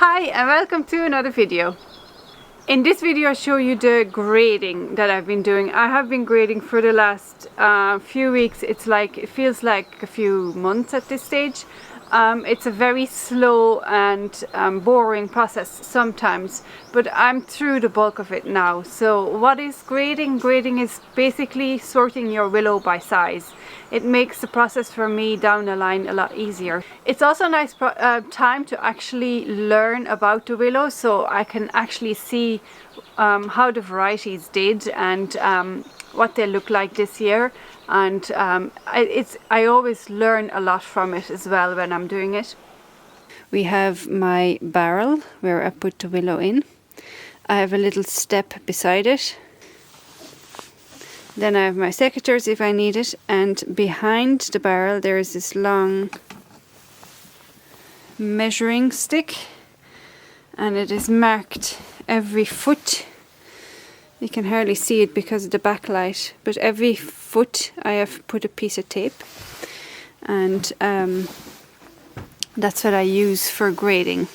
Hi and welcome to another video. In this video I show you the grading that I've been doing. I have been grading for the last few weeks. It feels like a few months at this stage. It's a very slow and boring process sometimes, but I'm through the bulk of it now. So what is grading? Grading is basically sorting your willow by size. It makes the process for me down the line a lot easier. It's also a nice time to actually learn about the willow, so I can actually see how the varieties did and what they look like this year. And I always learn a lot from it as well when I'm doing it. We have my barrel where I put the willow in. I have a little step beside it. Then I have my secateurs if I need it, and behind the barrel there is this long measuring stick, and it is marked every foot. You can hardly see it because of the backlight, but every foot I have put a piece of tape, and that's what I use for grading.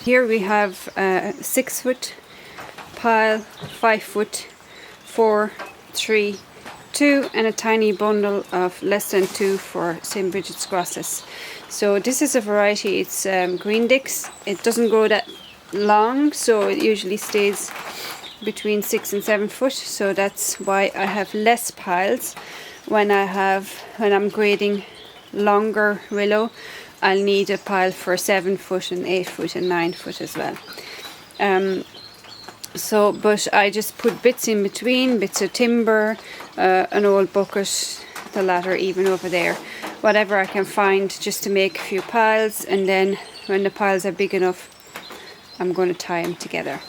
Here we have a 6 foot pile, 5 foot, 4, 3, 2 and a tiny bundle of less than 2 for St. Bridget's grasses. So this is a variety, it's green dix. It doesn't grow that long, so it usually stays between 6 and 7 foot. So that's why I have less piles. When I'm grading longer willow, I'll need a pile for 7 foot and 8 foot and 9 foot as well. But I just put bits in between, bits of timber, an old bucket, the ladder even over there, whatever I can find just to make a few piles, and then when the piles are big enough I'm going to tie them together.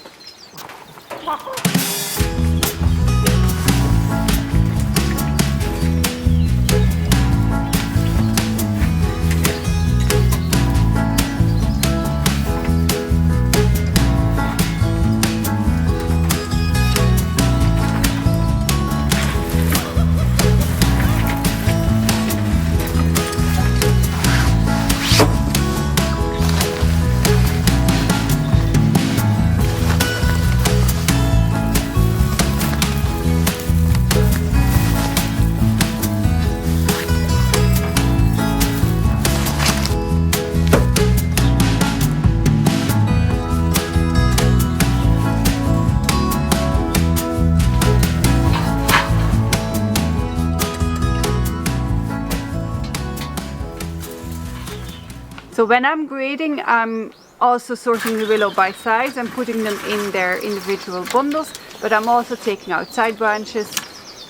So when I'm grading, I'm also sorting the willow by size and putting them in their individual bundles, but I'm also taking out side branches.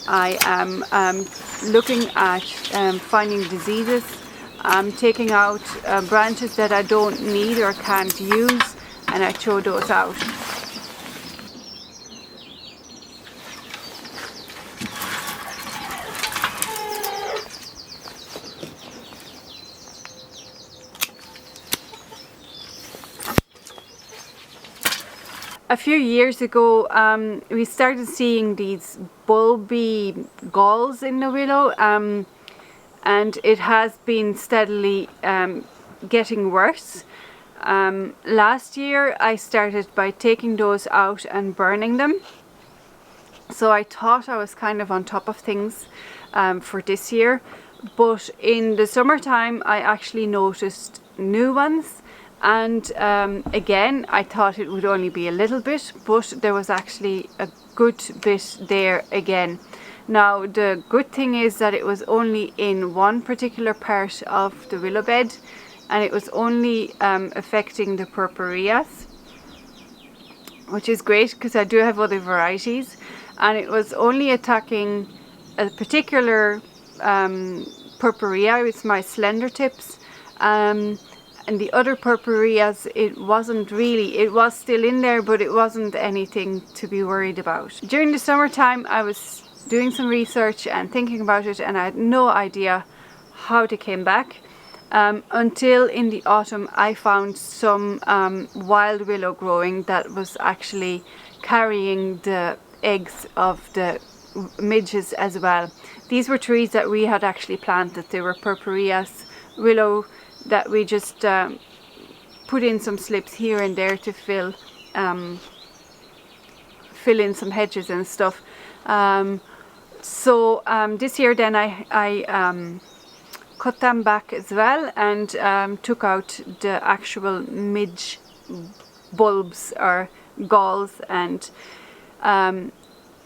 I am looking at finding diseases. I'm taking out branches that I don't need or can't use, and I throw those out. A few years ago, we started seeing these bulby galls in the willow, and it has been steadily getting worse. Last year I started by taking those out and burning them. So I thought I was kind of on top of things for this year, but in the summertime I actually noticed new ones. And again, I thought it would only be a little bit, but there was actually a good bit there again. Now the good thing is that it was only in one particular part of the willow bed, and it was only affecting the purpureas, which is great because I do have other varieties, and it was only attacking a particular purpurea. It's my slender tips. And the other purpureas, it wasn't really, it was still in there, but it wasn't anything to be worried about. During the summertime, I was doing some research and thinking about it, and I had no idea how they came back until in the autumn I found some wild willow growing that was actually carrying the eggs of the midges as well. These were trees that we had actually planted. They were purpureas, willow, that we just put in some slips here and there to fill in some hedges and stuff. So this year then I cut them back as well, and took out the actual midge bulbs or galls and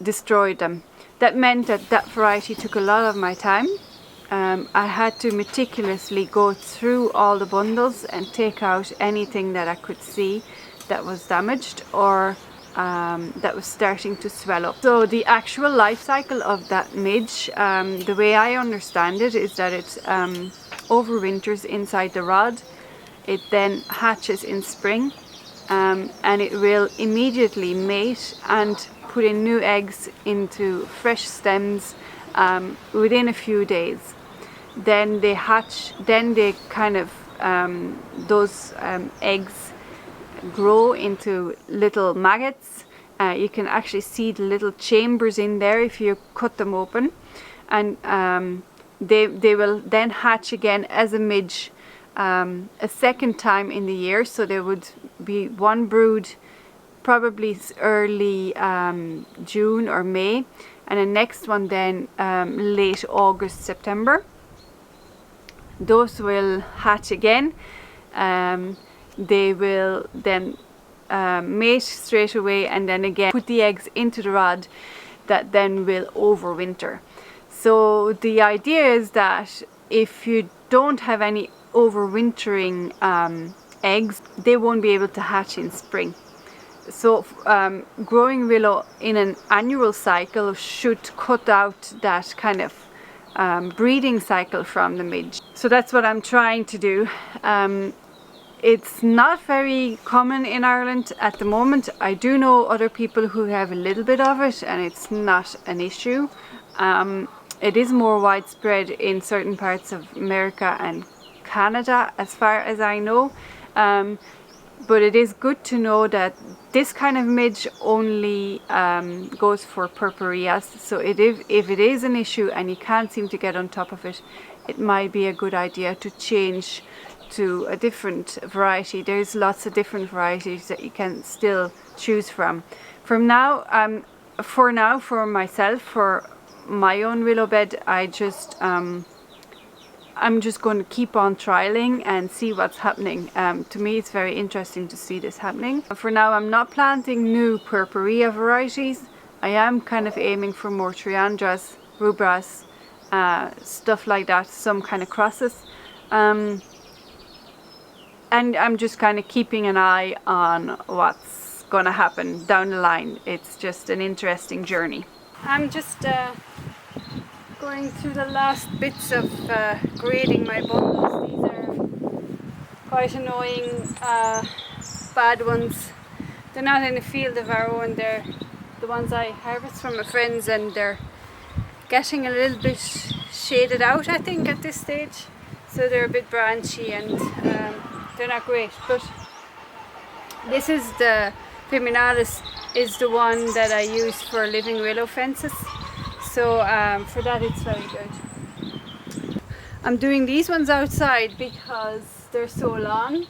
destroyed them. That meant that that variety took a lot of my time. I had to meticulously go through all the bundles and take out anything that I could see that was damaged or that was starting to swell up. So the actual life cycle of that midge, the way I understand it, is that it overwinters inside the rod. It then hatches in spring, and it will immediately mate and put in new eggs into fresh stems within a few days. Then they hatch, then they kind of, those eggs grow into little maggots. You can actually see the little chambers in there if you cut them open, and they will then hatch again as a midge a second time in the year. So there would be one brood probably early June or May, and the next one then late August, September. Those will hatch again. They will then mate straight away, and then again put the eggs into the rod that then will overwinter. So the idea is that if you don't have any overwintering eggs, they won't be able to hatch in spring. So growing willow in an annual cycle should cut out that kind of breeding cycle from the midge. So that's what I'm trying to do. It's not very common in Ireland at the moment. I do know other people who have a little bit of it, and it's not an issue. It is more widespread in certain parts of America and Canada, as far as I know. But it is good to know that this kind of midge only goes for purpureas. So if it is an issue and you can't seem to get on top of it, it might be a good idea to change to a different variety. There's lots of different varieties that you can still choose from. For myself, for my own willow bed, I'm just going to keep on trialing and see what's happening. To me, it's very interesting to see this happening. For now, I'm not planting new purpurea varieties. I am kind of aiming for more triandras, rubras, stuff like that, some kind of crosses. and I'm just kind of keeping an eye on what's gonna happen down the line. It's just an interesting journey. I'm just going through the last bits of grading my bundles. These are quite annoying bad ones. They're not in a field of our own, they're the ones I harvest from my friends, and they're getting a little bit shaded out, I think, at this stage. So they're a bit branchy and they're not great. But this is the Piminalis is the one that I use for living willow fences. So for that it's very good. I'm doing these ones outside because they're so long.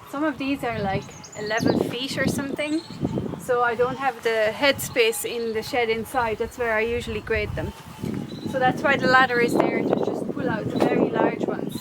Some of these are like 11 feet or something. So I don't have the headspace in the shed inside. That's where I usually grade them. So that's why the ladder is there, to just pull out the very large ones.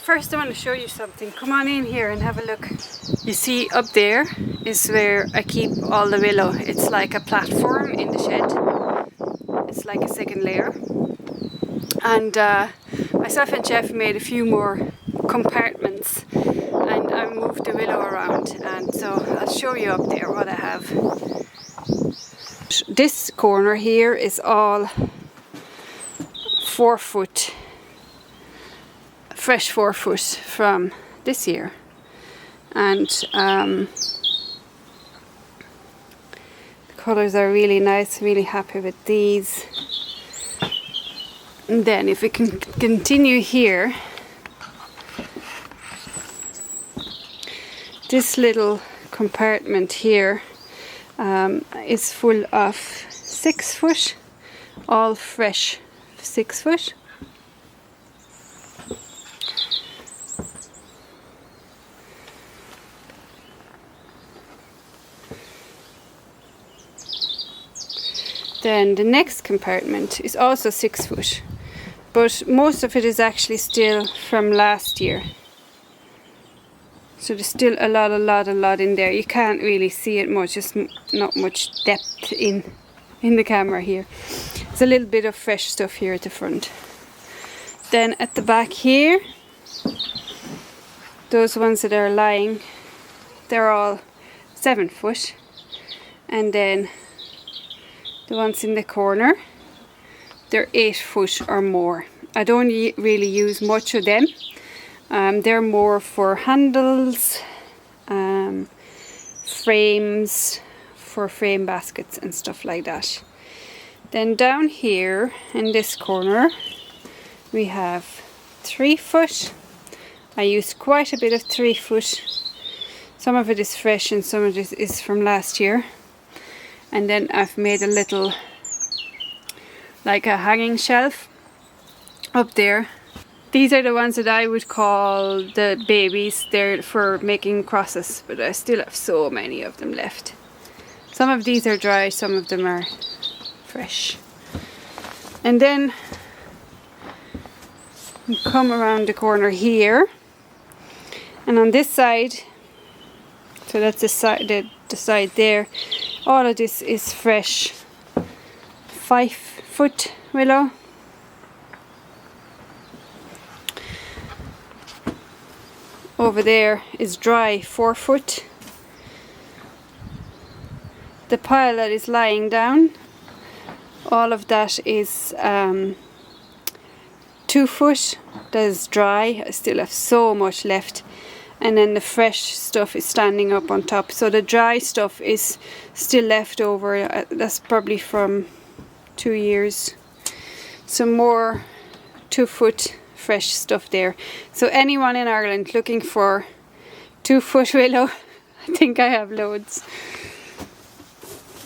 First I want to show you something. Come on in here and have a look. You see up there is where I keep all the willow. It's like a platform in the shed. It's like a second layer. And myself and Jeff made a few more compartments, and I moved the willow around, and so I'll show you up there what I have. This corner here is all 4 foot, fresh 4 foot from this year, and the colours are really nice. Really happy with these. And then if we can continue here, this little compartment here is full of 6 foot, all fresh 6 foot. Then the next compartment is also 6 foot, but most of it is actually still from last year. So there's still a lot in there. You can't really see it much, just not much depth in the camera here. There's a little bit of fresh stuff here at the front. Then at the back here, those ones that are lying, they're all 7 foot. And then the ones in the corner, they're 8 foot or more. I don't really use much of them. They're more for handles, frames, for frame baskets and stuff like that. Then down here in this corner, We have 3 foot. I used quite a bit of 3 foot. Some of it is fresh and some of it is from last year. And then I've made a little, like a hanging shelf up there. These are the ones that I would call the babies. They're for making crosses, but I still have so many of them left. Some of these are dry, some of them are fresh. And then you come around the corner here, and on this side, so that's the side there, all of this is fresh 5 foot willow. Over there is dry 4 foot. The pile that is lying down, all of that is 2 foot. That is dry. I still have so much left. And then the fresh stuff is standing up on top. So the dry stuff is still left over. That's probably from 2 years. Some more 2 foot fresh stuff there. So anyone in Ireland looking for 2 foot willow, I think I have loads.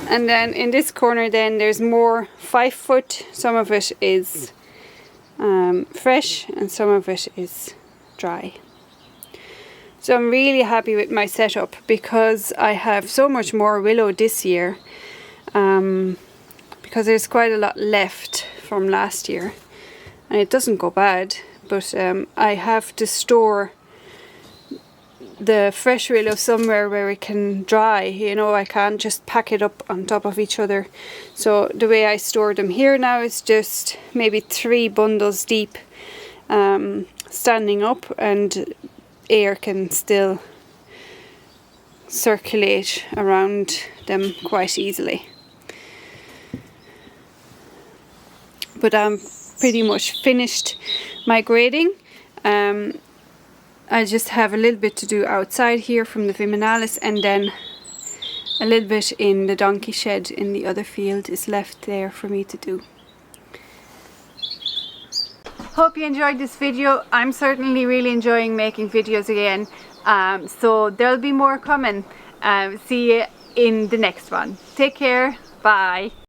And then in this corner then there's more 5 foot. Some of it is fresh and some of it is dry. So I'm really happy with my setup because I have so much more willow this year, because there's quite a lot left from last year and it doesn't go bad, but I have to store the fresh willow somewhere where it can dry. You know, I can't just pack it up on top of each other. So the way I store them here now is just maybe 3 bundles deep, standing up, and air can still circulate around them quite easily. But I'm pretty much finished my grading. I just have a little bit to do outside here from the Viminalis, and then a little bit in the donkey shed in the other field is left there for me to do. Hope you enjoyed this video. I'm certainly really enjoying making videos again, so there'll be more coming. See you in the next one. Take care. Bye.